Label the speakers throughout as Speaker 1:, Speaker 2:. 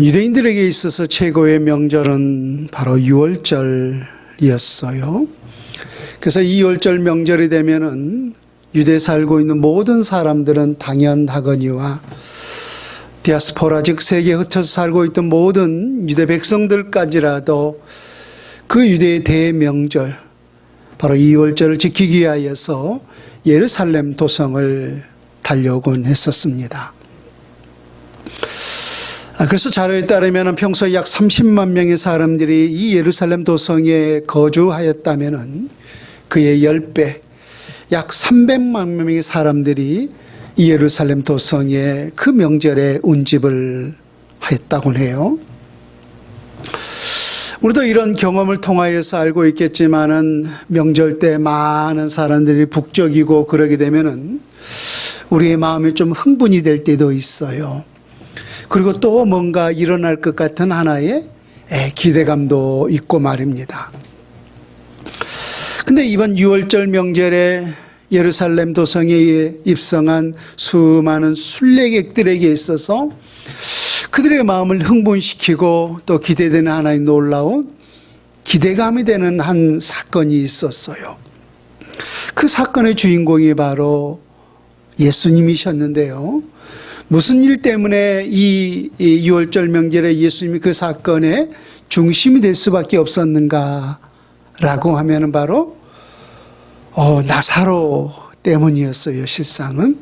Speaker 1: 유대인들에게 있어서 최고의 명절은 바로 유월절이었어요. 그래서 이 유월절 명절이 되면은 유대에 살고 있는 모든 사람들은 당연하거니와 디아스포라 즉 세계에 흩어져 살고 있던 모든 유대 백성들까지라도 그 유대의 대명절 바로 이 유월절을 지키기 위하여서 예루살렘 도성을 달려오곤 했었습니다. 그래서 자료에 따르면 평소 약 30만 명의 사람들이 이 예루살렘 도성에 거주하였다면 그의 10배, 약 300만 명의 사람들이 이 예루살렘 도성에 그 명절에 운집을 하였다고 해요. 우리도 이런 경험을 통하여서 알고 있겠지만은 명절 때 많은 사람들이 북적이고 그러게 되면은 우리의 마음이 좀 흥분이 될 때도 있어요. 그리고 또 뭔가 일어날 것 같은 하나의 기대감도 있고 말입니다. 근데 이번 유월절 명절에 예루살렘 도성에 입성한 수많은 순례객들에게 있어서 그들의 마음을 흥분시키고 또 기대되는 하나의 놀라운 기대감이 되는 한 사건이 있었어요. 그 사건의 주인공이 바로 예수님이셨는데요. 무슨 일 때문에 이 유월절 명절에 예수님이 그 사건의 중심이 될 수밖에 없었는가라고 하면은 바로 나사로 때문이었어요. 실상은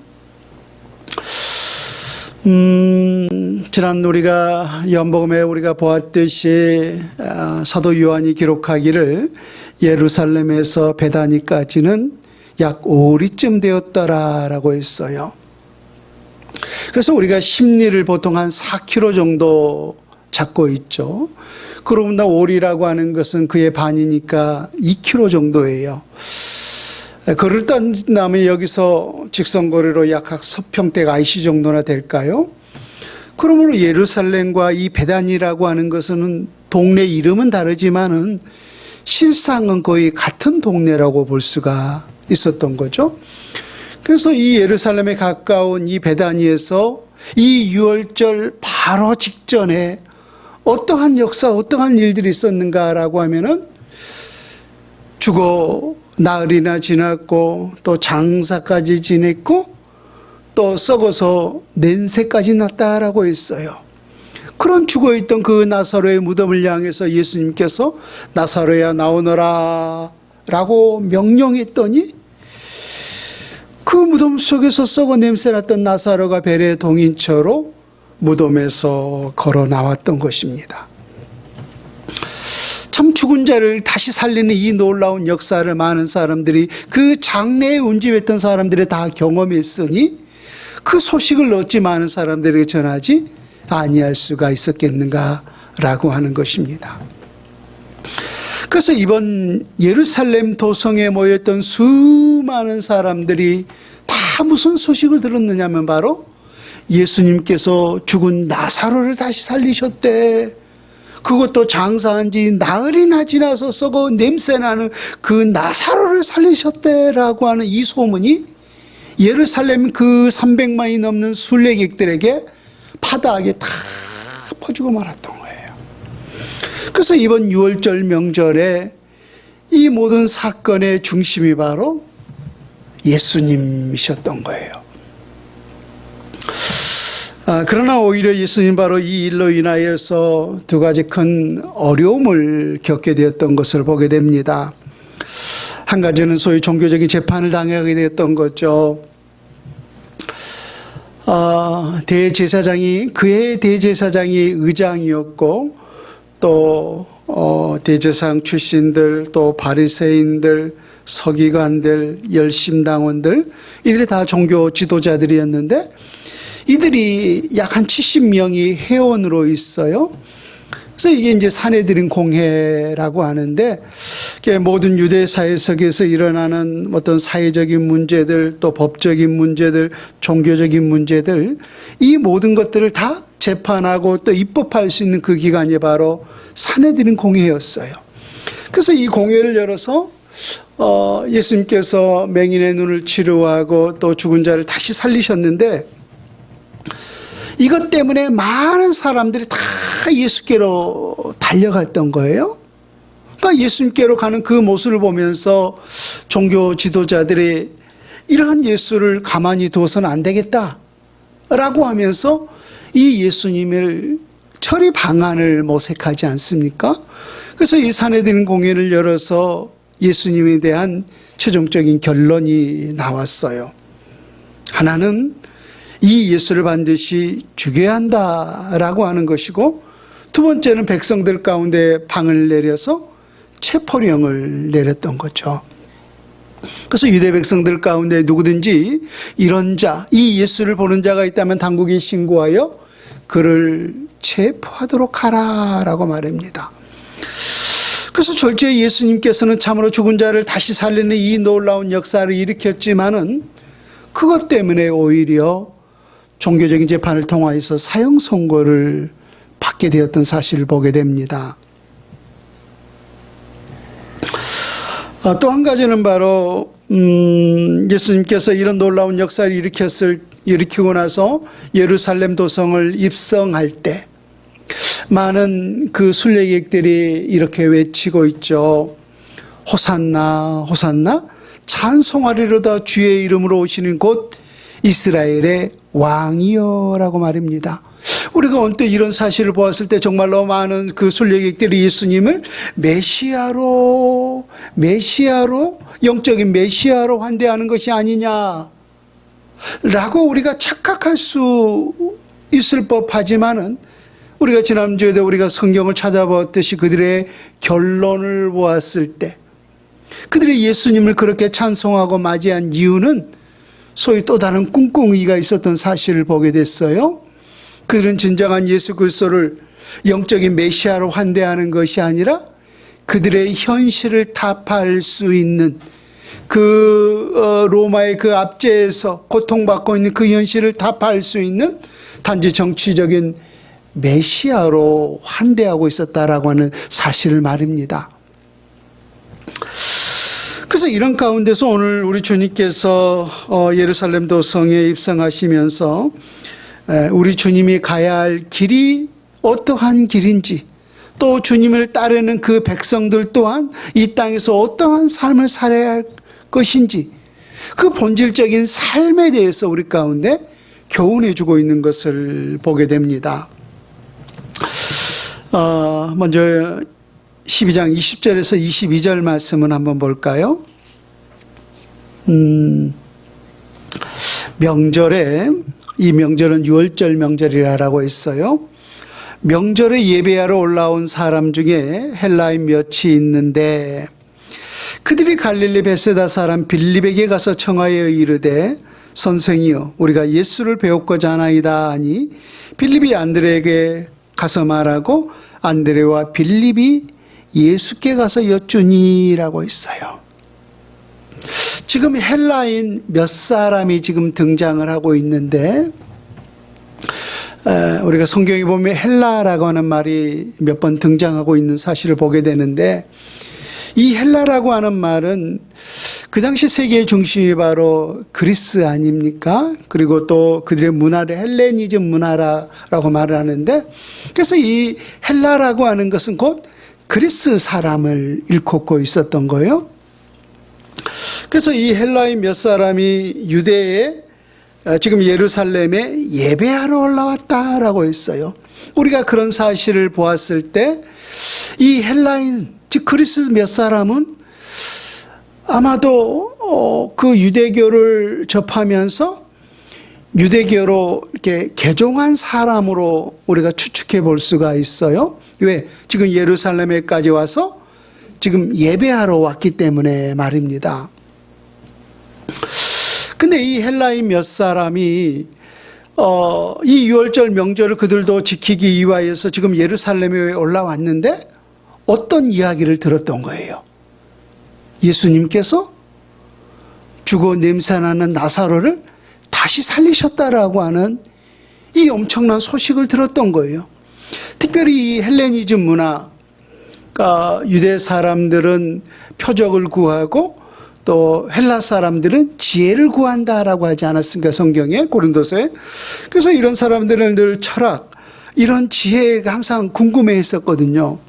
Speaker 1: 지난 우리가 연복음에 우리가 보았듯이 사도 요한이 기록하기를 예루살렘에서 베다니까지는 약 5리쯤 되었더라라고 했어요. 그래서 우리가 심리를 보통 한 4km 정도 잡고 있죠. 그러면 오리라고 하는 것은 그의 반이니까 2km 정도예요. 걸을 딴다음에 여기서 직선거리로 약 서평택 IC 정도나 될까요? 그러므로 예루살렘과 이 베단이라고 하는 것은 동네 이름은 다르지만은 실상은 거의 같은 동네라고 볼 수가 있었던 거죠. 그래서 이 예루살렘에 가까운 이 베다니에서 이 유월절 바로 직전에 어떠한 역사, 어떠한 일들이 있었는가라고 하면은 죽어 나흘이나 지났고 또 장사까지 지냈고 또 썩어서 냄새까지 났다라고 했어요. 그런 죽어있던 그 나사로의 무덤을 향해서 예수님께서 나사로야 나오너라 라고 명령했더니 그 무덤 속에서 썩어 냄새났던 나사로가 벨의 동인처로 무덤에서 걸어 나왔던 것입니다. 참 죽은 자를 다시 살리는 이 놀라운 역사를 많은 사람들이 그 장래에 운집했던 사람들이 다 경험했으니 그 소식을 어찌 많은 사람들에게 전하지 아니할 수가 있었겠는가라고 하는 것입니다. 그래서 이번 예루살렘 도성에 모였던 수많은 사람들이 다 무슨 소식을 들었느냐면 바로 예수님께서 죽은 나사로를 다시 살리셨대. 그것도 장사한 지 나흘이나 지나서 썩어 냄새나는 그 나사로를 살리셨대라고 하는 이 소문이 예루살렘 그 300만이 넘는 순례객들에게 파다하게 다 퍼지고 말았던 거예요. 그래서 이번 유월절 명절에 이 모든 사건의 중심이 바로 예수님이셨던 거예요. 그러나 오히려 예수님 바로 이 일로 인하여서 두 가지 큰 어려움을 겪게 되었던 것을 보게 됩니다. 한 가지는 소위 종교적인 재판을 당하게 되었던 거죠. 그의 대제사장이 의장이었고 또 대제사장 출신들 또 바리새인들 서기관들 열심당원들 이들이 다 종교 지도자들이었는데 이들이 약 한 70명이 회원으로 있어요. 그래서 이게 이제 사내들인 공회라고 하는데 모든 유대 사회 속에서 일어나는 어떤 사회적인 문제들 또 법적인 문제들 종교적인 문제들 이 모든 것들을 다 재판하고 또 입법할 수 있는 그 기관이 바로 사내들인 공회였어요. 그래서 이 공회를 열어서 예수님께서 맹인의 눈을 치료하고 또 죽은 자를 다시 살리셨는데 이것 때문에 많은 사람들이 다 예수께로 달려갔던 거예요. 그러니까 예수님께로 가는 그 모습을 보면서 종교 지도자들이 이러한 예수를 가만히 둬서는 안 되겠다라고 하면서 이 예수님을 처리 방안을 모색하지 않습니까? 그래서 이 산헤드린 공회를 열어서 예수님에 대한 최종적인 결론이 나왔어요. 하나는 이 예수를 반드시 죽여야 한다라고 하는 것이고, 두 번째는 백성들 가운데 방을 내려서 체포령을 내렸던 거죠. 그래서 유대 백성들 가운데 누구든지 이런 자, 이 예수를 보는 자가 있다면 당국에 신고하여 그를 체포하도록 하라라고 말합니다. 그래서 졸지에 예수님께서는 참으로 죽은 자를 다시 살리는 이 놀라운 역사를 일으켰지만은 그것 때문에 오히려 종교적인 재판을 통하여서 사형 선고를 받게 되었던 사실을 보게 됩니다. 또 한 가지는 바로 예수님께서 이런 놀라운 역사를 일으키고 나서 예루살렘 도성을 입성할 때 많은 그 순례객들이 이렇게 외치고 있죠. 호산나 호산나, 찬송하리로다 주의 이름으로 오시는 곳 이스라엘의 왕이여라고 말입니다. 우리가 언뜻 이런 사실을 보았을 때 정말로 많은 그 순례객들이 예수님을 메시아로 영적인 메시아로 환대하는 것이 아니냐라고 우리가 착각할 수 있을 법하지만은, 우리가 지난주에도 우리가 성경을 찾아보았듯이 그들의 결론을 보았을 때 그들이 예수님을 그렇게 찬송하고 맞이한 이유는 소위 또 다른 꿍꿍이가 있었던 사실을 보게 됐어요. 그들은 진정한 예수 그리스도를 영적인 메시아로 환대하는 것이 아니라 그들의 현실을 타파할 수 있는 그 로마의 그 압제에서 고통받고 있는 그 현실을 타파할 수 있는 단지 정치적인 메시아로 환대하고 있었다라고 하는 사실을 말입니다. 그래서 이런 가운데서 오늘 우리 주님께서 예루살렘 도성에 입성하시면서 우리 주님이 가야 할 길이 어떠한 길인지, 또 주님을 따르는 그 백성들 또한 이 땅에서 어떠한 삶을 살아야 할 것인지, 그 본질적인 삶에 대해서 우리 가운데 교훈해 주고 있는 것을 보게 됩니다. 먼저 12장 20절에서 22절 말씀을 한번 볼까요? 명절에, 이 명절은 유월절 명절이라고 했어요. 명절에 예배하러 올라온 사람 중에 헬라인 몇이 있는데 그들이 갈릴리 베세다 사람 빌립에게 가서 청하여 이르되 선생이여 우리가 예수를 배웠고자 하나이다 하니 빌립이 안드레에게 가서 말하고 안드레와 빌립이 예수께 가서 여쭈니라고 했어요. 지금 헬라인 몇 사람이 지금 등장을 하고 있는데, 우리가 성경에 보면 헬라라고 하는 말이 몇 번 등장하고 있는 사실을 보게 되는데, 이 헬라라고 하는 말은 그 당시 세계의 중심이 바로 그리스 아닙니까? 그리고 또 그들의 문화를 헬레니즘 문화라고 말을 하는데, 그래서 이 헬라라고 하는 것은 곧 그리스 사람을 일컫고 있었던 거예요. 그래서 이 헬라인 몇 사람이 유대에, 지금 예루살렘에 예배하러 올라왔다라고 했어요. 우리가 그런 사실을 보았을 때 이 헬라인, 즉 그리스 몇 사람은 아마도 그 유대교를 접하면서 유대교로 이렇게 개종한 사람으로 우리가 추측해 볼 수가 있어요. 왜? 지금 예루살렘에까지 와서 지금 예배하러 왔기 때문에 말입니다. 근데 이 헬라인 몇 사람이 이 유월절 명절을 그들도 지키기 위하여서 지금 예루살렘에 올라왔는데 어떤 이야기를 들었던 거예요? 예수님께서 죽어 냄새나는 나사로를 다시 살리셨다라고 하는 이 엄청난 소식을 들었던 거예요. 특별히 이 헬레니즘 문화, 유대 사람들은 표적을 구하고 또 헬라 사람들은 지혜를 구한다라고 하지 않았습니까? 성경에, 고린도서에. 그래서 이런 사람들은 늘 철학, 이런 지혜가 항상 궁금해 했었거든요.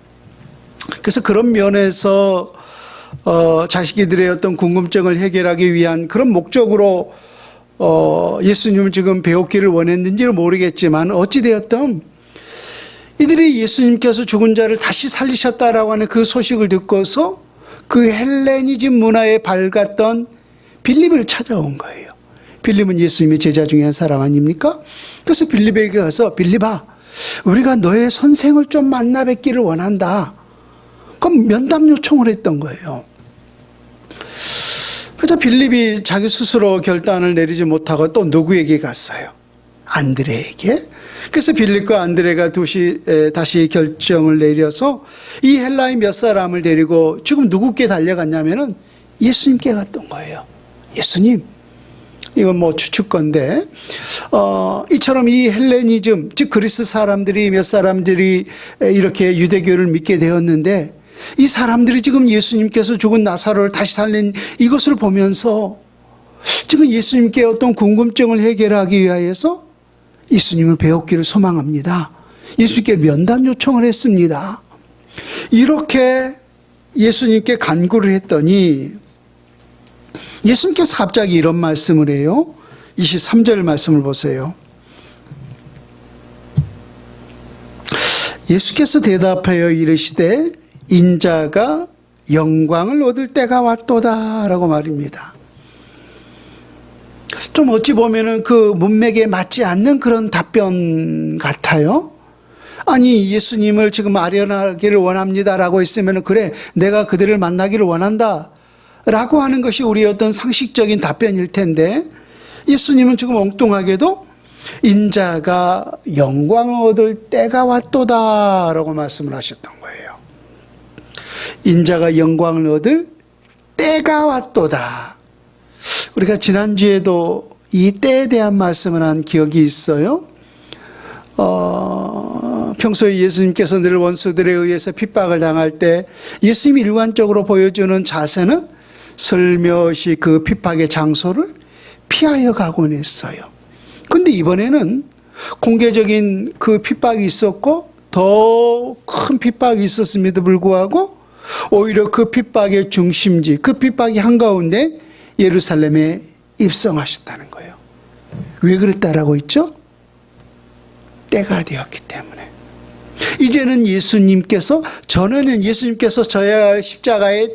Speaker 1: 그래서 그런 면에서 자기들의 어떤 궁금증을 해결하기 위한 그런 목적으로 예수님을 지금 배웠기를 원했는지는 모르겠지만 어찌되었든 이들이 예수님께서 죽은 자를 다시 살리셨다라고 하는 그 소식을 듣고서 그 헬레니즘 문화에 밝았던 빌립을 찾아온 거예요. 빌립은 예수님의 제자 중에 한 사람 아닙니까? 그래서 빌립에게 가서 빌립아, 우리가 너의 선생을 좀 만나 뵙기를 원한다. 그럼 면담 요청을 했던 거예요. 그래서 빌립이 자기 스스로 결단을 내리지 못하고 또 누구에게 갔어요? 안드레에게. 그래서 빌립과 안드레가 다시 결정을 내려서 이 헬라의 몇 사람을 데리고 지금 누구께 달려갔냐면은 예수님께 갔던 거예요. 예수님, 이건 뭐 추측건데, 이처럼 이 헬레니즘, 즉 그리스 사람들이 몇 사람들이 이렇게 유대교를 믿게 되었는데, 이 사람들이 지금 예수님께서 죽은 나사로를 다시 살린 이것을 보면서 지금 예수님께 어떤 궁금증을 해결하기 위하여서 예수님을 배웠기를 소망합니다. 예수님께 면담 요청을 했습니다. 이렇게 예수님께 간구를 했더니 예수님께서 갑자기 이런 말씀을 해요. 23절 말씀을 보세요. 예수께서 대답하여 이르시되 인자가 영광을 얻을 때가 왔도다 라고 말입니다. 좀 어찌 보면은 그 문맥에 맞지 않는 그런 답변 같아요. 아니, 예수님을 지금 아련하기를 원합니다라고 했으면 그래, 내가 그들을 만나기를 원한다 라고 하는 것이 우리의 어떤 상식적인 답변일 텐데, 예수님은 지금 엉뚱하게도 인자가 영광을 얻을 때가 왔도다 라고 말씀을 하셨던 거예요. 인자가 영광을 얻을 때가 왔도다. 우리가 지난주에도 이 때에 대한 말씀을 한 기억이 있어요. 평소에 예수님께서 늘 원수들에 의해서 핍박을 당할 때 예수님이 일관적으로 보여주는 자세는 슬며시 그 핍박의 장소를 피하여 가곤 했어요. 그런데 이번에는 공개적인 그 핍박이 있었고 더 큰 핍박이 있었음에도 불구하고 오히려 그 핍박의 중심지, 그 핍박이 한가운데 예루살렘에 입성하셨다는 거예요. 왜 그랬다라고 했죠? 때가 되었기 때문에. 이제는 전에는 예수님께서 져야 할 십자가의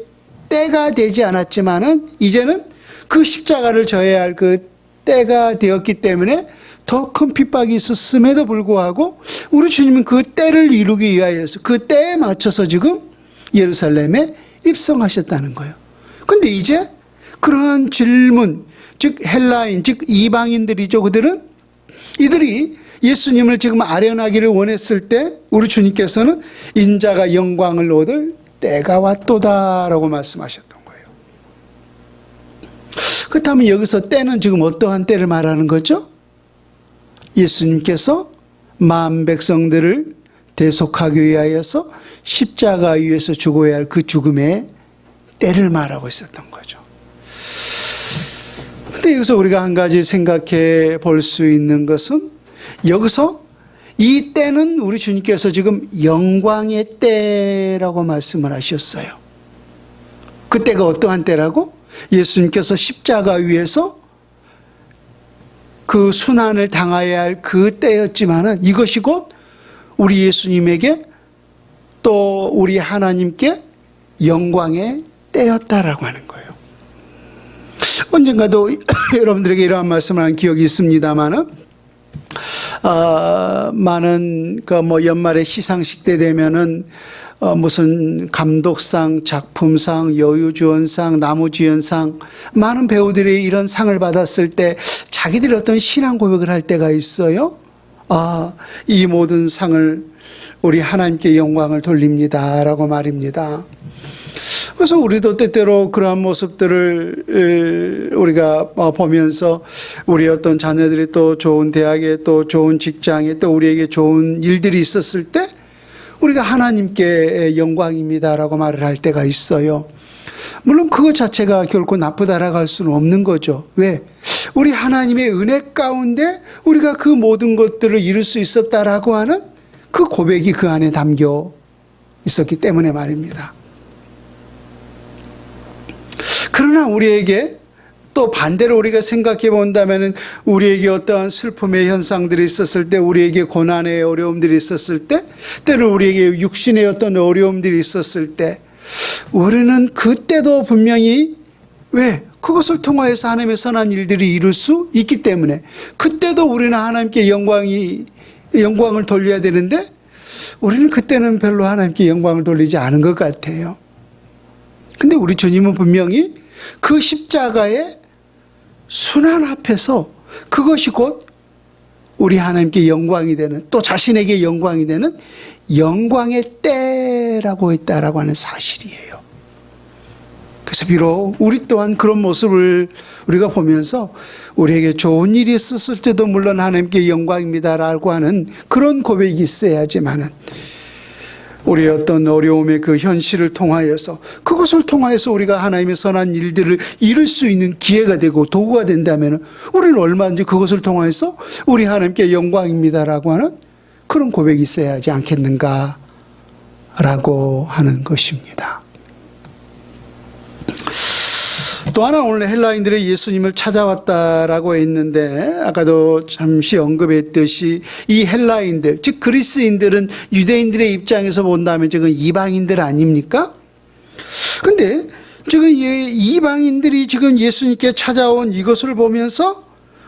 Speaker 1: 때가 되지 않았지만은 이제는 그 십자가를 져야 할 그 때가 되었기 때문에 더 큰 핍박이 있었음에도 불구하고 우리 주님은 그 때를 이루기 위하여서 그 때에 맞춰서 지금 예루살렘에 입성하셨다는 거예요. 그런데 이제 그러한 질문, 즉 헬라인, 즉 이방인들이죠. 이들이 예수님을 지금 아련하기를 원했을 때 우리 주님께서는 인자가 영광을 얻을 때가 왔도다라고 말씀하셨던 거예요. 그렇다면 여기서 때는 지금 어떠한 때를 말하는 거죠? 예수님께서 만 백성들을 대속하기 위하여서 십자가 위에서 죽어야 할 그 죽음의 때를 말하고 있었던 거죠. 그런데 여기서 우리가 한 가지 생각해 볼 수 있는 것은 여기서 이 때는 우리 주님께서 지금 영광의 때라고 말씀을 하셨어요. 그 때가 어떠한 때라고? 예수님께서 십자가 위에서 그 순환을 당해야 할 그 때였지만은 이것이 곧 우리 예수님에게 또 우리 하나님께 영광의 때였다라고 하는 거예요. 언젠가도 여러분들에게 이러한 말씀을 한 기억이 있습니다만은 많은 연말에 시상식 때 되면은 무슨 감독상, 작품상, 여유주연상, 나무주연상 많은 배우들이 이런 상을 받았을 때 자기들이 어떤 신앙 고백을 할 때가 있어요. 이 모든 상을 우리 하나님께 영광을 돌립니다라고 말입니다. 그래서 우리도 때때로 그러한 모습들을 우리가 보면서 우리 어떤 자녀들이 또 좋은 대학에 또 좋은 직장에 또 우리에게 좋은 일들이 있었을 때 우리가 하나님께 영광입니다라고 말을 할 때가 있어요. 물론 그것 자체가 결코 나쁘다라고 할 수는 없는 거죠. 왜? 우리 하나님의 은혜 가운데 우리가 그 모든 것들을 이룰 수 있었다라고 하는 그 고백이 그 안에 담겨 있었기 때문에 말입니다. 그러나 우리에게 또 반대로 우리가 생각해 본다면 우리에게 어떠한 슬픔의 현상들이 있었을 때, 우리에게 고난의 어려움들이 있었을 때, 때로 우리에게 육신의 어떤 어려움들이 있었을 때, 우리는 그때도 분명히 왜? 그것을 통하여서 하나님의 선한 일들이 이룰 수 있기 때문에 그때도 우리는 하나님께 영광을 돌려야 되는데 우리는 그때는 별로 하나님께 영광을 돌리지 않은 것 같아요. 근데 우리 주님은 분명히 그 십자가의 순환 앞에서 그것이 곧 우리 하나님께 영광이 되는, 또 자신에게 영광이 되는 영광의 때라고 했다라고 하는 사실이에요. 그래서 비록 우리 또한 그런 모습을 우리가 보면서 우리에게 좋은 일이 있었을 때도 물론 하나님께 영광입니다라고 하는 그런 고백이 있어야지만은 우리의 어떤 어려움의 그 현실을 통하여서, 그것을 통하여서 우리가 하나님의 선한 일들을 이룰 수 있는 기회가 되고 도구가 된다면 우리는 얼마든지 그것을 통하여서 우리 하나님께 영광입니다라고 하는 그런 고백이 있어야 하지 않겠는가라고 하는 것입니다. 또 하나, 오늘 헬라인들이 예수님을 찾아왔다라고 했는데 아까도 잠시 언급했듯이 이 헬라인들, 즉 그리스인들은 유대인들의 입장에서 본다면 지금 이방인들 아닙니까? 근데 지금 이방인들이 지금 예수님께 찾아온 이것을 보면서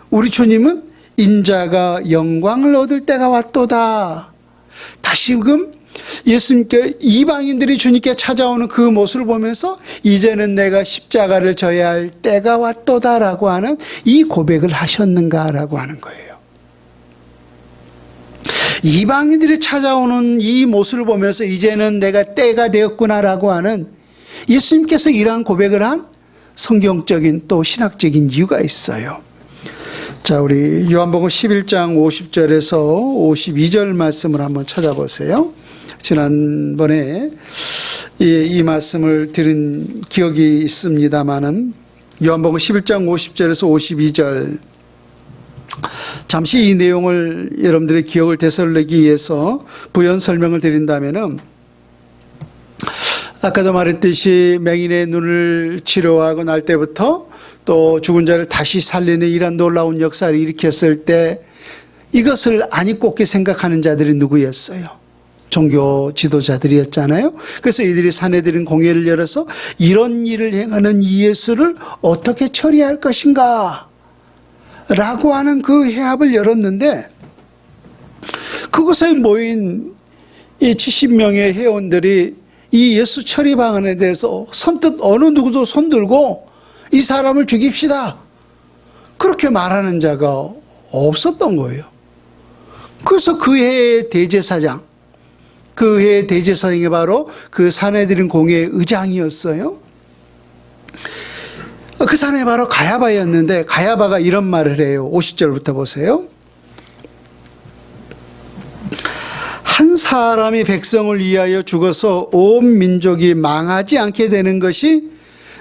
Speaker 1: 우리 주님은 인자가 영광을 얻을 때가 왔도다. 다시금 예수님께, 이방인들이 주님께 찾아오는 그 모습을 보면서 이제는 내가 십자가를 져야 할 때가 왔도다라고 하는 이 고백을 하셨는가라고 하는 거예요. 이방인들이 찾아오는 이 모습을 보면서 이제는 내가 때가 되었구나라고 하는 예수님께서 이러한 고백을 한 성경적인 또 신학적인 이유가 있어요. 자, 우리 요한복음 11장 50절에서 52절 말씀을 한번 찾아보세요. 지난번에 이 말씀을 들은 기억이 있습니다마는 요한복음 11장 50절에서 52절, 잠시 이 내용을 여러분들의 기억을 되살리기 위해서 부연 설명을 드린다면은, 아까도 말했듯이 맹인의 눈을 치료하고 날 때부터 또 죽은 자를 다시 살리는 이런 놀라운 역사를 일으켰을 때 이것을 안 입고 생각하는 자들이 누구였어요? 종교 지도자들이었잖아요. 그래서 이들이 사내들인 공회를 열어서 이런 일을 행하는 이 예수를 어떻게 처리할 것인가 라고 하는 그 회합을 열었는데, 그곳에 모인 이 70명의 회원들이 이 예수 처리 방안에 대해서 선뜻 어느 누구도 손들고 이 사람을 죽입시다 그렇게 말하는 자가 없었던 거예요. 그래서 그 해의 대제사장, 그 해의 대제사장이 바로 그 사내들인 공회의 의장이었어요. 그 사람이 바로 가야바였는데, 가야바가 이런 말을 해요. 50절부터 보세요. 한 사람이 백성을 위하여 죽어서 온 민족이 망하지 않게 되는 것이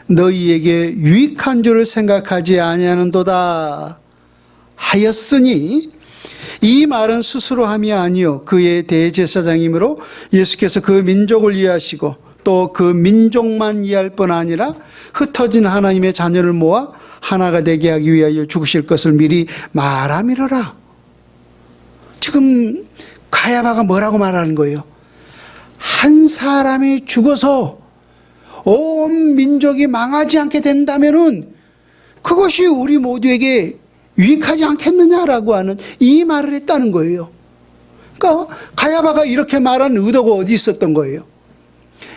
Speaker 1: 너희에게 유익한 줄을 생각하지 아니하는도다 하였으니, 이 말은 스스로 함이 아니요 그의 대제사장이므로 예수께서 그 민족을 이해하시고 또 그 민족만 이해할 뿐 아니라 흩어진 하나님의 자녀를 모아 하나가 되게 하기 위하여 죽으실 것을 미리 말함이로라. 지금 가야바가 뭐라고 말하는 거예요? 한 사람이 죽어서 온 민족이 망하지 않게 된다면은 그것이 우리 모두에게 유익하지 않겠느냐라고 하는 이 말을 했다는 거예요. 그러니까 가야바가 이렇게 말한 의도가 어디 있었던 거예요?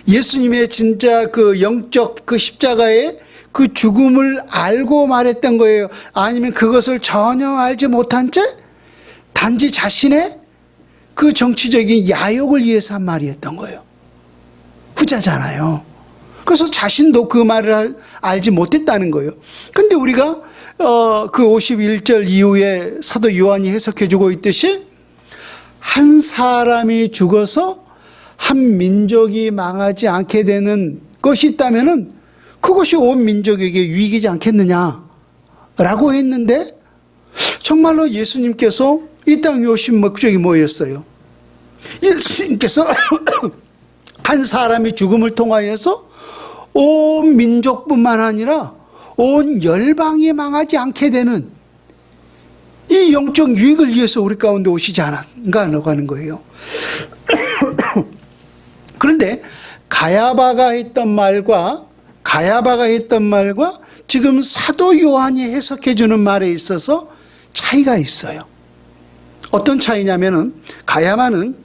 Speaker 1: 예수님의 진짜 그 영적 그 십자가의 그 죽음을 알고 말했던 거예요? 아니면 그것을 전혀 알지 못한 채 단지 자신의 그 정치적인 야욕을 위해서 한 말이었던 거예요? 후자잖아요. 그래서 자신도 그 말을 알지 못했다는 거예요. 근데 우리가 그 51절 이후에 사도 요한이 해석해주고 있듯이 한 사람이 죽어서 한 민족이 망하지 않게 되는 것이 있다면은 그것이 온 민족에게 유익이지 않겠느냐라고 했는데 정말로 예수님께서 이 땅에 오신 목적이 뭐였어요? 예수님께서 한 사람의 죽음을 통하여서 온 민족뿐만 아니라 온 열방이 망하지 않게 되는 이 영적 유익을 위해서 우리 가운데 오시지 않았는가 하는 거예요. 그런데 가야바가 했던 말과 지금 사도 요한이 해석해 주는 말에 있어서 차이가 있어요. 어떤 차이냐면은 가야바는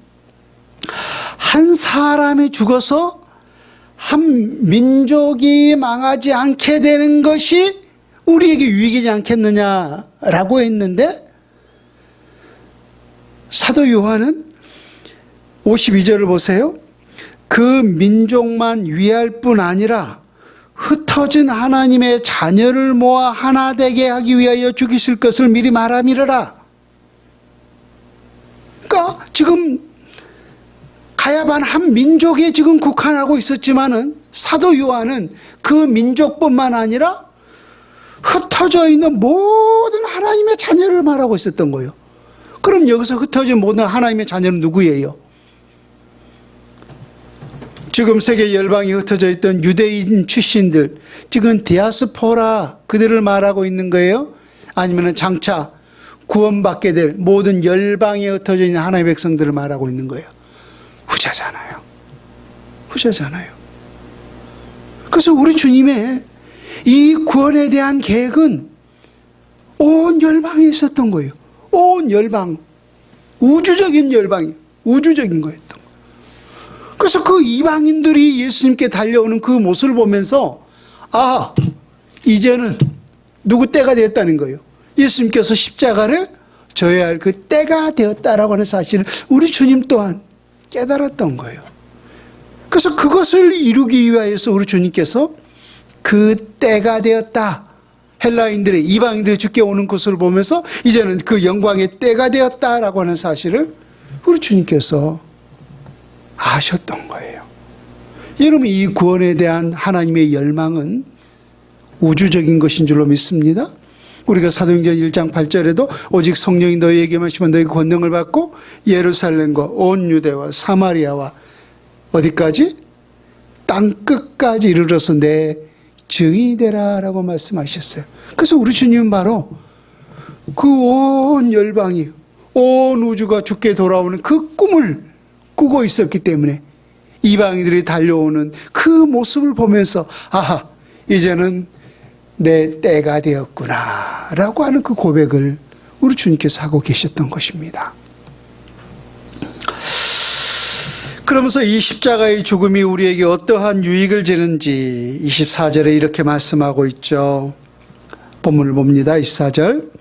Speaker 1: 한 사람이 죽어서 한 민족이 망하지 않게 되는 것이 우리에게 유익이지 않겠느냐라고 했는데 사도 요한은 52절을 보세요. 그 민족만 위할 뿐 아니라 흩어진 하나님의 자녀를 모아 하나 되게 하기 위하여 죽이실 것을 미리 말함이러라. 그러니까 지금 가야반 한 민족에 지금 국한하고 있었지만은 사도 요한은 그 민족뿐만 아니라 흩어져 있는 모든 하나님의 자녀를 말하고 있었던 거예요. 그럼 여기서 흩어진 모든 하나님의 자녀는 누구예요? 지금 세계 열방에 흩어져 있던 유대인 출신들, 지금 디아스포라 그들을 말하고 있는 거예요? 아니면 장차 구원받게 될 모든 열방에 흩어져 있는 하나님의 백성들을 말하고 있는 거예요? 후자잖아요. 그래서 우리 주님의 이 구원에 대한 계획은 온 열방에 있었던 거예요. 온 열방, 우주적인 열방이 우주적인 거였던 거예요. 그래서 그 이방인들이 예수님께 달려오는 그 모습을 보면서 이제는 누구 때가 되었다는 거예요. 예수님께서 십자가를 져야 할 그 때가 되었다라고 하는 사실을 우리 주님 또한 깨달았던 거예요. 그래서 그것을 이루기 위하여서 우리 주님께서 그 때가 되었다. 헬라인들의 이방인들이 죽게 오는 것을 보면서 이제는 그 영광의 때가 되었다라고 하는 사실을 우리 주님께서 아셨던 거예요. 여러분, 이 구원에 대한 하나님의 열망은 우주적인 것인 줄로 믿습니다. 우리가 사도행전 1장 8절에도 오직 성령이 너희에게만 심은 너희 권능을 받고 예루살렘과 온 유대와 사마리아와 어디까지? 땅끝까지 이르러서 내 증인이 되라 라고 말씀하셨어요. 그래서 우리 주님은 바로 그 온 열방이 온 우주가 주께 돌아오는 그 꿈을 꾸고 있었기 때문에 이방인들이 달려오는 그 모습을 보면서 이제는 내 때가 되었구나 라고 하는 그 고백을 우리 주님께서 하고 계셨던 것입니다. 그러면서 이 십자가의 죽음이 우리에게 어떠한 유익을 주는지 24절에 이렇게 말씀하고 있죠. 본문을 봅니다. 24절.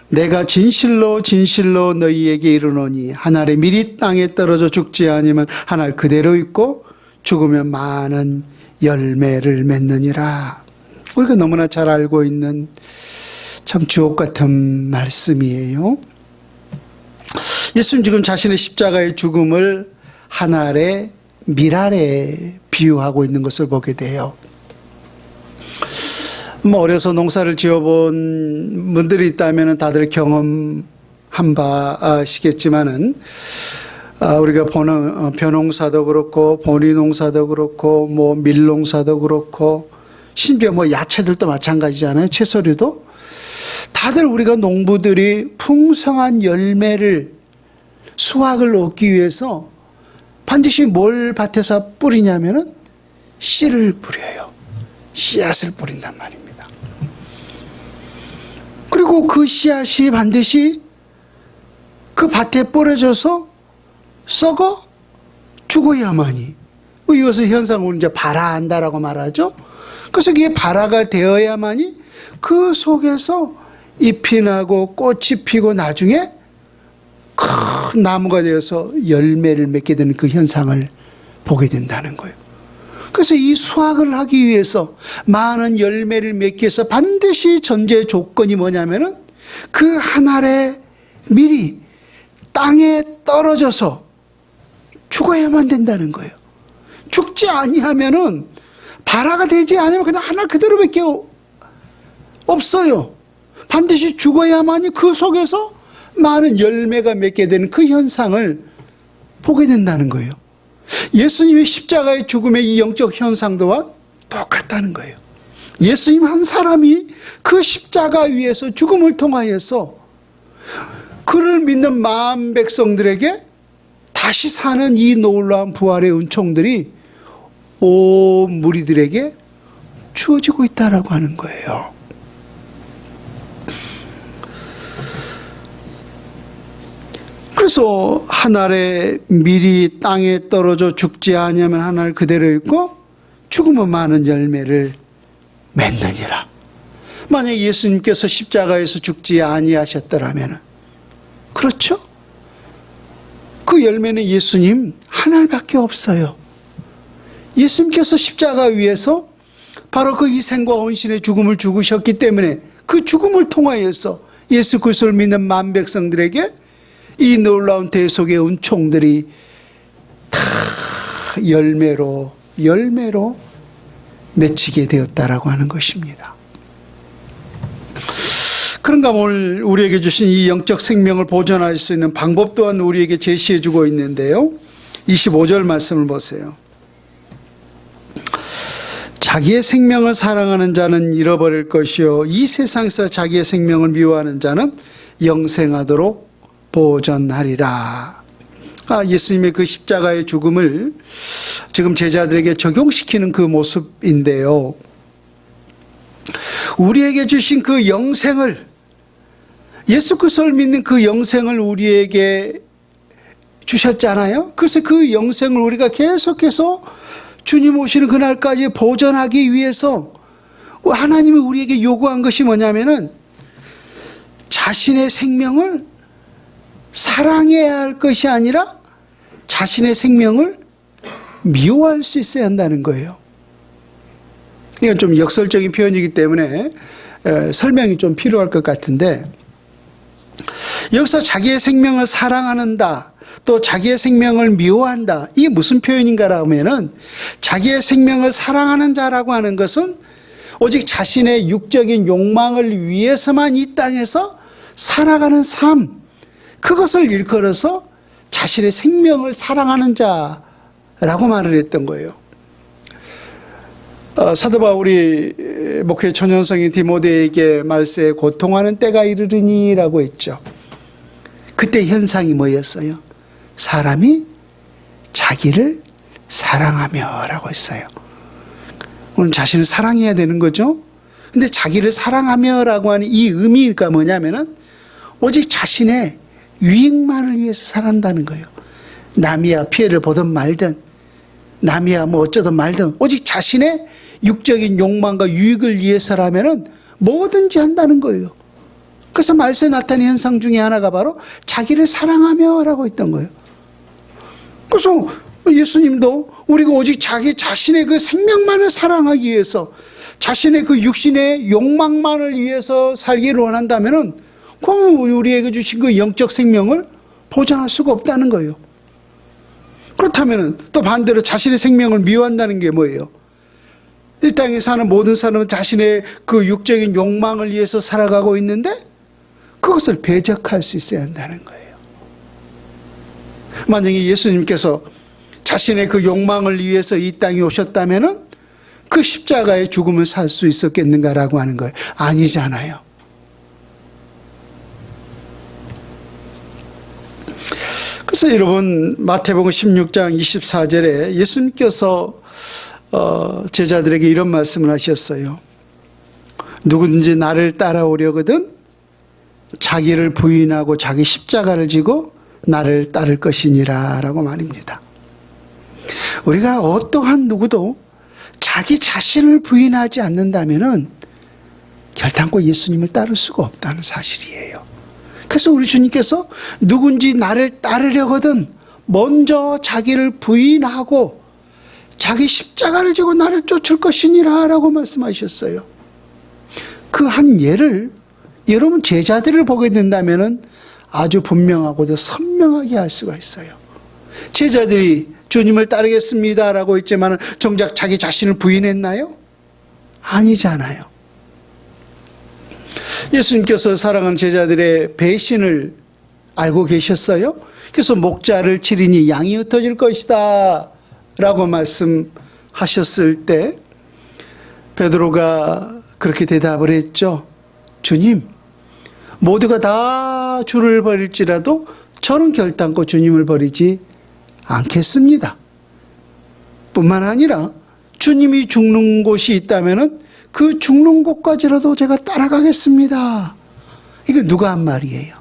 Speaker 1: 내가 진실로 진실로 너희에게 이르노니 한 알이 미리 땅에 떨어져 죽지 아니면 한 알 그대로 있고 죽으면 많은 열매를 맺느니라. 우리가 너무나 잘 알고 있는 참 주옥 같은 말씀이에요. 예수님 지금 자신의 십자가의 죽음을 한 알의 밀알에 비유하고 있는 것을 보게 돼요. 어려서 농사를 지어본 분들이 있다면 다들 경험한 바시겠지만은 우리가 벼농사도 그렇고 보리농사도 그렇고 밀농사도 그렇고 심지어 야채들도 마찬가지잖아요. 채소류도 다들 우리가 농부들이 풍성한 열매를 수확을 얻기 위해서 반드시 뭘 밭에서 뿌리냐면은 씨를 뿌려요. 씨앗을 뿌린단 말입니다. 그리고 그 씨앗이 반드시 그 밭에 뿌려져서 썩어 죽어야만이, 이것을 현상으로 이제 발화한다라고 말하죠. 그래서 이게 발화가 되어야만이 그 속에서 잎이 나고 꽃이 피고 나중에 큰 나무가 되어서 열매를 맺게 되는 그 현상을 보게 된다는 거예요. 그래서 이 수확을 하기 위해서 많은 열매를 맺기 위해서 반드시 전제 조건이 뭐냐면은 그 한 알의 밀이 땅에 떨어져서 죽어야만 된다는 거예요. 죽지 아니하면은 발화가 되지 않으면 그냥 하나 그대로밖에 없어요. 반드시 죽어야만이 그 속에서 많은 열매가 맺게 되는 그 현상을 보게 된다는 거예요. 예수님의 십자가의 죽음의 이 영적 현상도와 똑같다는 거예요. 예수님 한 사람이 그 십자가 위에서 죽음을 통하여서 그를 믿는 마음 백성들에게 다시 사는 이 놀라운 부활의 은총들이 온 무리들에게 주어지고 있다라고 하는 거예요. 그래서 한 알의 밀이 땅에 떨어져 죽지 아니하면 한 알 그대로 있고 죽으면 많은 열매를 맺느니라. 만약 예수님께서 십자가에서 죽지 아니하셨더라면, 그렇죠? 그 열매는 예수님 한 알밖에 없어요. 예수님께서 십자가 위에서 바로 그 희생과 헌신의 죽음을 죽으셨기 때문에 그 죽음을 통하여서 예수 그리스도를 믿는 만 백성들에게 이 놀라운 대속의 은총들이 다 열매로 맺히게 되었다라고 하는 것입니다. 그런가 오늘 우리에게 주신 이 영적 생명을 보존할 수 있는 방법 또한 우리에게 제시해 주고 있는데요. 25절 말씀을 보세요. 자기의 생명을 사랑하는 자는 잃어버릴 것이요 이 세상에서 자기의 생명을 미워하는 자는 영생하도록 보존하리라. 예수님의 그 십자가의 죽음을 지금 제자들에게 적용시키는 그 모습인데요. 우리에게 주신 그 영생을, 예수 그리스도를 믿는 그 영생을 우리에게 주셨잖아요. 그래서 그 영생을 우리가 계속해서 주님 오시는 그날까지 보존하기 위해서 하나님이 우리에게 요구한 것이 뭐냐면은 자신의 생명을 사랑해야 할 것이 아니라 자신의 생명을 미워할 수 있어야 한다는 거예요. 이건 좀 역설적인 표현이기 때문에 설명이 좀 필요할 것 같은데, 여기서 자기의 생명을 사랑한다, 또 자기의 생명을 미워한다, 이게 무슨 표현인가 하면은 자기의 생명을 사랑하는 자라고 하는 것은 오직 자신의 육적인 욕망을 위해서만 이 땅에서 살아가는 삶, 그것을 일컬어서 자신의 생명을 사랑하는 자라고 말을 했던 거예요. 사도 바울이 목회 초년생인 디모데에게 말세에 고통하는 때가 이르리니라고 했죠. 그때 현상이 뭐였어요? 사람이 자기를 사랑하며라고 했어요. 오늘 자신을 사랑해야 되는 거죠. 근데 자기를 사랑하며라고 하는 이 의미가 뭐냐면은 오직 자신의 유익만을 위해서 살아간다는 거예요. 남이야 피해를 보든 말든, 남이야 뭐 어쩌든 말든, 오직 자신의 육적인 욕망과 유익을 위해서라면은 뭐든지 한다는 거예요. 그래서 말세에 나타나는 현상 중에 하나가 바로 자기를 사랑하며라고 했던 거예요. 그래서 예수님도 우리가 오직 자기 자신의 그 생명만을 사랑하기 위해서, 자신의 그 육신의 욕망만을 위해서 살기를 원한다면은 그러면 우리에게 주신 그 영적 생명을 보존할 수가 없다는 거예요. 그렇다면 또 반대로 자신의 생명을 미워한다는 게 뭐예요? 이 땅에 사는 모든 사람은 자신의 그 육적인 욕망을 위해서 살아가고 있는데 그것을 배적할 수 있어야 한다는 거예요. 만약에 예수님께서 자신의 그 욕망을 위해서 이 땅에 오셨다면은 그 십자가의 죽음을 살 수 있었겠는가라고 하는 거예요. 아니잖아요. 그래서 여러분 마태복음 16장 24절에 예수님께서 제자들에게 이런 말씀을 하셨어요. 누구든지 나를 따라오려거든 자기를 부인하고 자기 십자가를 지고 나를 따를 것이니라 라고 말입니다. 우리가 어떠한 누구도 자기 자신을 부인하지 않는다면은 결단코 예수님을 따를 수가 없다는 사실이에요. 그래서 우리 주님께서 누군지 나를 따르려거든 먼저 자기를 부인하고 자기 십자가를 지고 나를 쫓을 것이니라 라고 말씀하셨어요. 그 한 예를 여러분 제자들을 보게 된다면 아주 분명하고도 선명하게 알 수가 있어요. 제자들이 주님을 따르겠습니다라고 했지만 정작 자기 자신을 부인했나요? 아니잖아요. 예수님께서 사랑하는 제자들의 배신을 알고 계셨어요. 그래서 목자를 치리니 양이 흩어질 것이다 라고 말씀하셨을 때 베드로가 그렇게 대답을 했죠. 주님, 모두가 다 주를 버릴지라도 저는 결단코 주님을 버리지 않겠습니다. 뿐만 아니라 주님이 죽는 곳이 있다면 그 죽는 곳까지라도 제가 따라가겠습니다. 이거 누가 한 말이에요?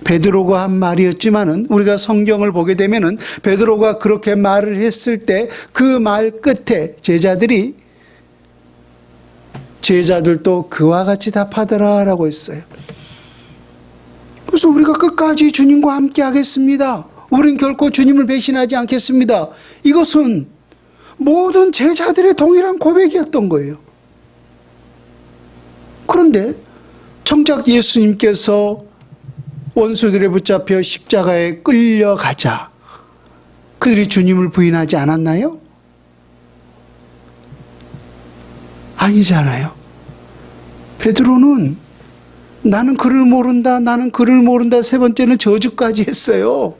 Speaker 1: 베드로가 한 말이었지만은 우리가 성경을 보게 되면은 베드로가 그렇게 말을 했을 때 그 말 끝에 제자들도 그와 같이 답하더라라고 했어요. 그래서 우리가 끝까지 주님과 함께 하겠습니다. 우린 결코 주님을 배신하지 않겠습니다. 이것은 모든 제자들의 동일한 고백이었던 거예요. 그런데 정작 예수님께서 원수들에 붙잡혀 십자가에 끌려가자 그들이 주님을 부인하지 않았나요? 아니잖아요. 베드로는 나는 그를 모른다, 나는 그를 모른다, 세 번째는 저주까지 했어요.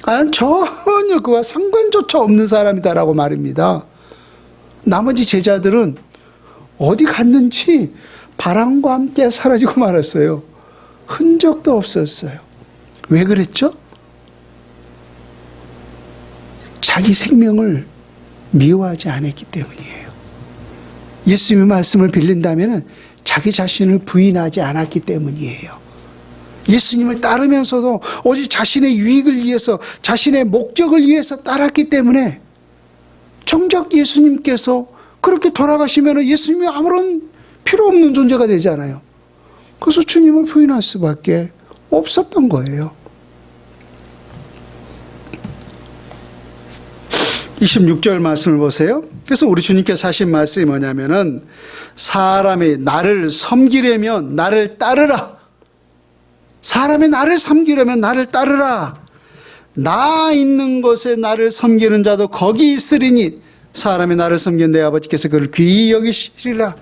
Speaker 1: 나는 전혀 그와 상관조차 없는 사람이다라고 말입니다. 나머지 제자들은 어디 갔는지 바람과 함께 사라지고 말았어요. 흔적도 없었어요. 왜 그랬죠? 자기 생명을 미워하지 않았기 때문이에요. 예수님의 말씀을 빌린다면 자기 자신을 부인하지 않았기 때문이에요. 예수님을 따르면서도 오직 자신의 유익을 위해서, 자신의 목적을 위해서 따랐기 때문에 정작 예수님께서 그렇게 돌아가시면 예수님이 아무런 필요 없는 존재가 되잖아요. 그래서 주님을 부인할 수밖에 없었던 거예요. 26절 말씀을 보세요. 그래서 우리 주님께서 하신 말씀이 뭐냐면은 사람이 나를 섬기려면 나를 따르라. 사람이 나를 섬기려면 나를 따르라. 나 있는 곳에 나를 섬기는 자도 거기 있으리니 사람이 나를 섬기는 내 아버지께서 그를 귀히 여기시리라.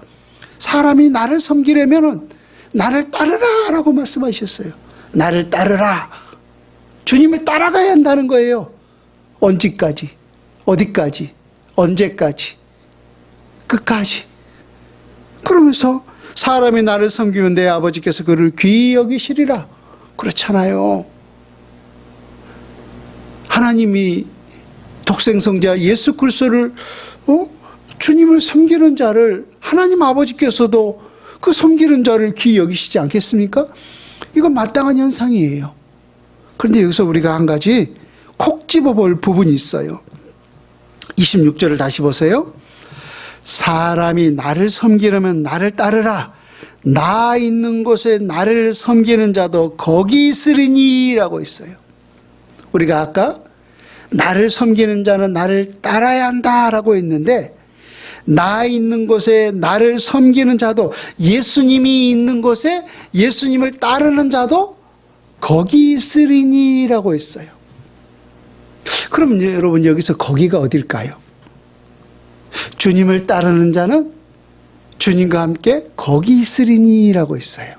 Speaker 1: 사람이 나를 섬기려면 나를 따르라 라고 말씀하셨어요. 나를 따르라. 주님을 따라가야 한다는 거예요. 언제까지? 어디까지? 언제까지? 끝까지. 그러면서 사람이 나를 섬기면 내 아버지께서 그를 귀히 여기시리라. 그렇잖아요. 하나님이 독생성자 예수 그리스도를 주님을 섬기는 자를 하나님 아버지께서도 그 섬기는 자를 귀히 여기시지 않겠습니까? 이건 마땅한 현상이에요. 그런데 여기서 우리가 한 가지 콕 집어볼 부분이 있어요. 26절을 다시 보세요. 사람이 나를 섬기려면 나를 따르라. 나 있는 곳에 나를 섬기는 자도 거기 있으리니 라고 있어요. 우리가 아까 나를 섬기는 자는 나를 따라야 한다라고 했는데 나 있는 곳에 나를 섬기는 자도 예수님이 있는 곳에 예수님을 따르는 자도 거기 있으리니 라고 했어요. 그럼 여러분 여기서 거기가 어딜까요? 주님을 따르는 자는 주님과 함께 거기 있으리니 라고 했어요.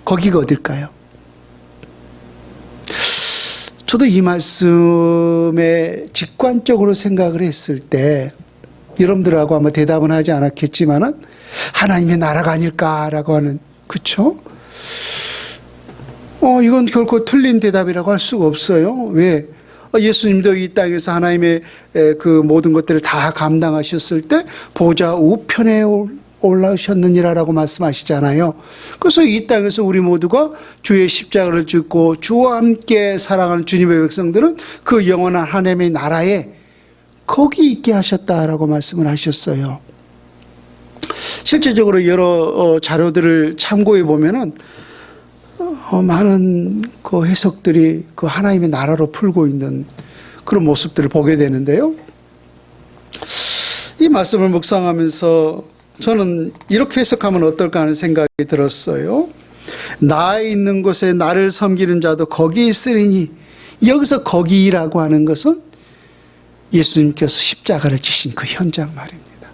Speaker 1: 거기가 어딜까요? 저도 이 말씀에 직관적으로 생각을 했을 때 여러분들하고 아마 대답은 하지 않았겠지만은 하나님의 나라가 아닐까라고 하는, 그쵸? 이건 결코 틀린 대답이라고 할 수가 없어요. 왜? 예수님도 이 땅에서 하나님의 그 모든 것들을 다 감당하셨을 때 보좌 우편에 올라오셨느니라라고 말씀하시잖아요. 그래서 이 땅에서 우리 모두가 주의 십자가를 짓고 주와 함께 살아가는 주님의 백성들은 그 영원한 하나님의 나라에 거기 있게 하셨다라고 말씀을 하셨어요. 실제적으로 여러 자료들을 참고해 보면은 많은 그 해석들이 그 하나님의 나라로 풀고 있는 그런 모습들을 보게 되는데요. 이 말씀을 묵상하면서 저는 이렇게 해석하면 어떨까 하는 생각이 들었어요. 나 있는 곳에 나를 섬기는 자도 거기 있으리니, 여기서 거기라고 하는 것은 예수님께서 십자가를 지신 그 현장 말입니다.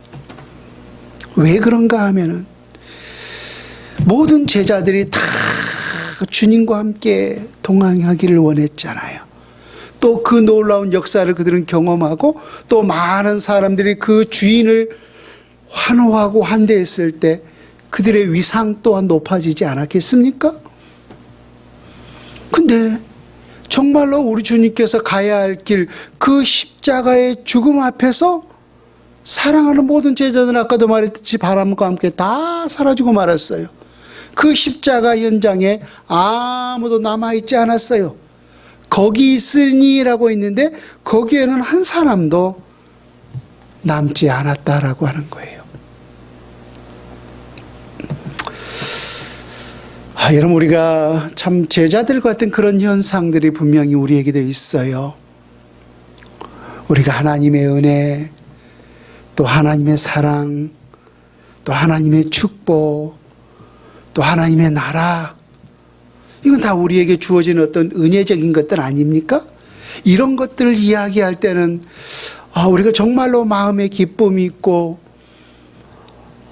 Speaker 1: 왜 그런가 하면은 모든 제자들이 다 주님과 함께 동행하기를 원했잖아요. 또 그 놀라운 역사를 그들은 경험하고 또 많은 사람들이 그 주인을 환호하고 환대했을 때 그들의 위상 또한 높아지지 않았겠습니까? 근데 정말로 우리 주님께서 가야 할 길, 그 십자가의 죽음 앞에서 사랑하는 모든 제자들은 아까도 말했듯이 바람과 함께 다 사라지고 말았어요. 그 십자가 현장에 아무도 남아있지 않았어요. 거기 있으니라고 있는데 거기에는 한 사람도 남지 않았다라고 하는 거예요. 여러분, 우리가 참 제자들 같은 그런 현상들이 분명히 우리에게도 있어요. 우리가 하나님의 은혜, 또 하나님의 사랑, 또 하나님의 축복, 또 하나님의 나라, 이건 다 우리에게 주어진 어떤 은혜적인 것들 아닙니까? 이런 것들을 이야기할 때는 우리가 정말로 마음에 기쁨이 있고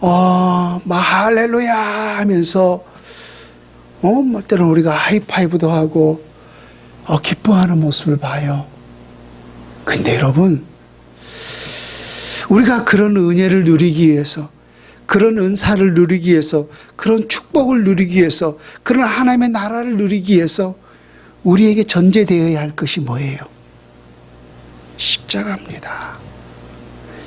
Speaker 1: 할렐루야 하면서 뭐 때로는 우리가 하이파이브도 하고 기뻐하는 모습을 봐요. 근데 여러분, 우리가 그런 은혜를 누리기 위해서, 그런 은사를 누리기 위해서, 그런 축복을 누리기 위해서, 그런 하나님의 나라를 누리기 위해서 우리에게 전제되어야 할 것이 뭐예요? 십자가입니다.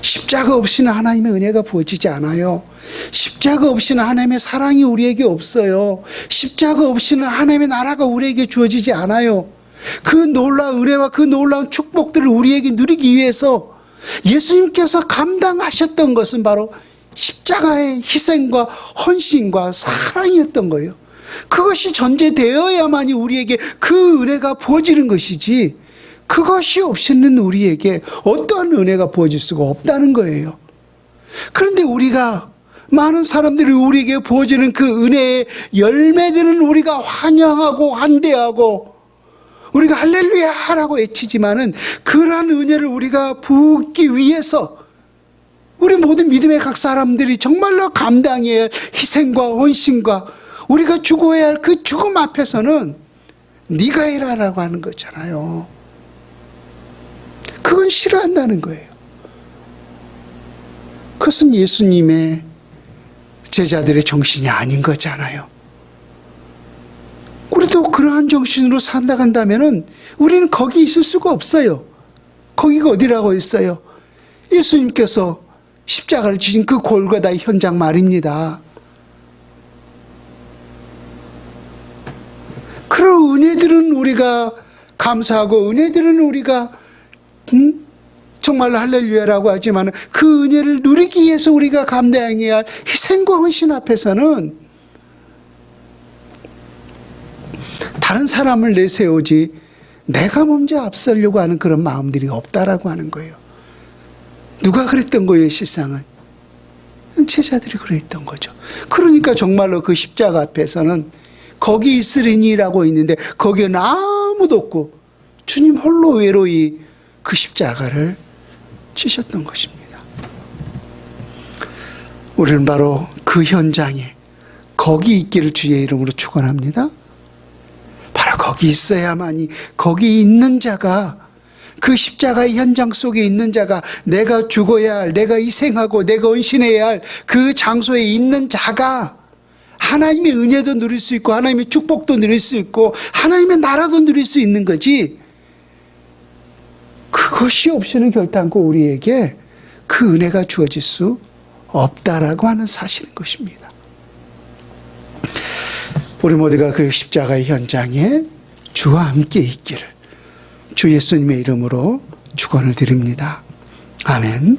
Speaker 1: 십자가 없이는 하나님의 은혜가 부어지지 않아요. 십자가 없이는 하나님의 사랑이 우리에게 없어요. 십자가 없이는 하나님의 나라가 우리에게 주어지지 않아요. 그 놀라운 은혜와 그 놀라운 축복들을 우리에게 누리기 위해서 예수님께서 감당하셨던 것은 바로 십자가의 희생과 헌신과 사랑이었던 거예요. 그것이 전제되어야만이 우리에게 그 은혜가 부어지는 것이지, 그것이 없이는 우리에게 어떠한 은혜가 부어질 수가 없다는 거예요. 그런데 우리가, 많은 사람들이 우리에게 부어지는 그 은혜의 열매들은 우리가 환영하고 환대하고 우리가 할렐루야라고 외치지만은, 그러한 은혜를 우리가 부기 위해서 우리 모든 믿음의 각 사람들이 정말로 감당해야 할 희생과 헌신과 우리가 죽어야 할 그 죽음 앞에서는 네가 해라라고 하는 거잖아요. 그건 싫어한다는 거예요. 그것은 예수님의 제자들의 정신이 아닌 거잖아요. 우리도 그러한 정신으로 살아간다면은 우리는 거기 있을 수가 없어요. 거기가 어디라고 했어요? 예수님께서 십자가를 지신 그 골고다의 현장 말입니다. 그런 은혜들은 우리가 감사하고, 은혜들은 우리가 정말로 할렐루야라고 하지만, 그 은혜를 누리기 위해서 우리가 감당해야 할 희생과 헌신 앞에서는 다른 사람을 내세우지 내가 먼저 앞서려고 하는 그런 마음들이 없다라고 하는 거예요. 누가 그랬던 거예요, 실상은? 제자들이 그랬던 거죠. 그러니까 정말로 그 십자가 앞에서는 거기 있으리니라고 있는데 거기에는 아무도 없고 주님 홀로 외로이 그 십자가를 지셨던 것입니다. 우리는 바로 그 현장에 거기 있기를 주의 이름으로 축원합니다. 바로 거기 있어야만이, 거기 있는 자가, 그 십자가의 현장 속에 있는 자가, 내가 죽어야 할, 내가 희생하고 내가 헌신해야 할 그 장소에 있는 자가 하나님의 은혜도 누릴 수 있고 하나님의 축복도 누릴 수 있고 하나님의 나라도 누릴 수 있는 거지, 그것이 없이는 결단코 우리에게 그 은혜가 주어질 수 없다라고 하는 사실인 것입니다. 우리 모두가 그 십자가의 현장에 주와 함께 있기를 주 예수님의 이름으로 축원을 드립니다. 아멘.